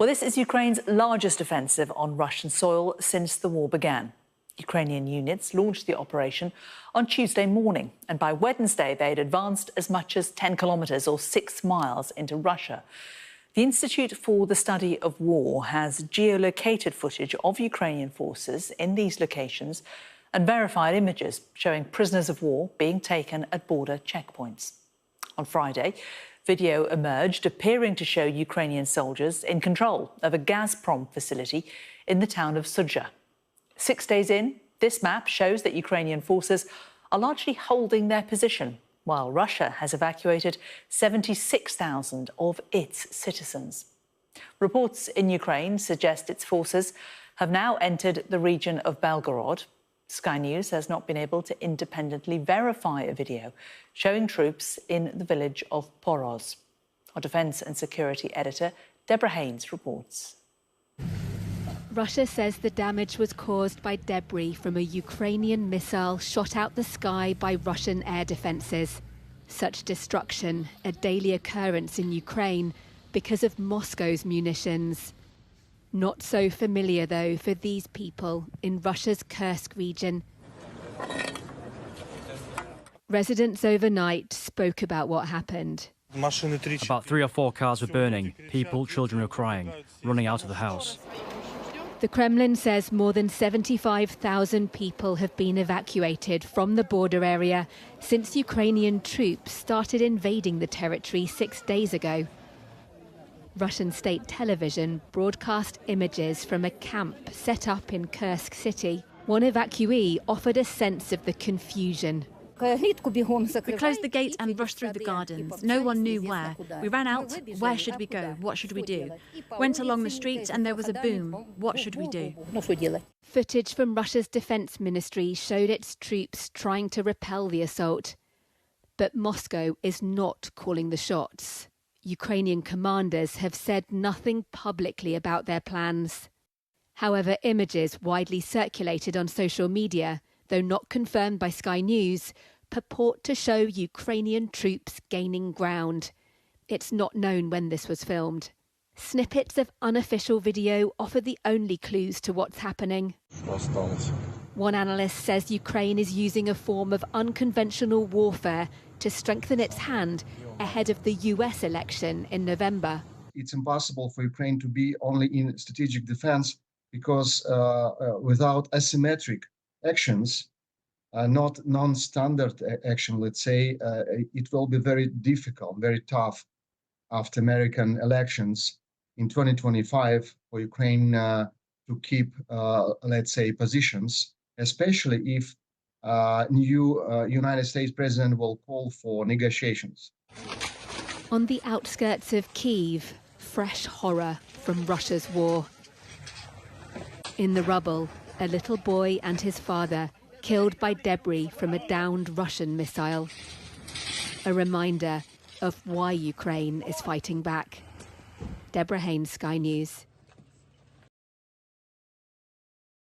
Well, this is Ukraine's largest offensive on Russian soil since the war began. Ukrainian units launched the operation on Tuesday morning, and by Wednesday they had advanced as much as 10 kilometres or 6 miles into Russia. The Institute for the Study of War has geolocated footage of Ukrainian forces in these locations and verified images showing prisoners of war being taken at border checkpoints. On Friday, video emerged appearing to show Ukrainian soldiers in control of a Gazprom facility in the town of Sudzha. 6 days in, this map shows that Ukrainian forces are largely holding their position, while Russia has evacuated 76,000 of its citizens. Reports in Ukraine suggest its forces have now entered the region of Belgorod. Sky News has not been able to independently verify a video showing troops in the village of Poroz. Our defence and security editor, Deborah Haynes, reports. Russia says the damage was caused by debris from a Ukrainian missile shot out the sky by Russian air defences. Such destruction, a daily occurrence in Ukraine because of Moscow's munitions. Not so familiar, though, for these people in Russia's Kursk region. Residents overnight spoke about what happened. About 3 or 4 cars were burning. People, children were crying, running out of the house. The Kremlin says more than 75,000 people have been evacuated from the border area since Ukrainian troops started invading the territory 6 days ago. Russian state television broadcast images from a camp set up in Kursk city. One evacuee offered a sense of the confusion. We closed the gate and rushed through the gardens. No one knew where. We ran out. Where should we go? What should we do? Went along the street and there was a boom. What should we do? Footage from Russia's defense ministry showed its troops trying to repel the assault. But Moscow is not calling the shots. Ukrainian commanders have said nothing publicly about their plans. However, images widely circulated on social media, though not confirmed by Sky News, purport to show Ukrainian troops gaining ground. It's not known when this was filmed. Snippets of unofficial video offer the only clues to what's happening. One analyst says Ukraine is using a form of unconventional warfare to strengthen its hand ahead of the US election in November. It's impossible for Ukraine to be only in strategic defense because without asymmetric actions, not non-standard action, let's say, it will be very difficult, very tough after American elections in 2025 for Ukraine to keep, let's say, positions, especially if new United States president will call for negotiations. On the outskirts of Kyiv, fresh horror from Russia's war. In the rubble, a little boy and his father killed by debris from a downed Russian missile. A reminder of why Ukraine is fighting back. Deborah Haynes, Sky News.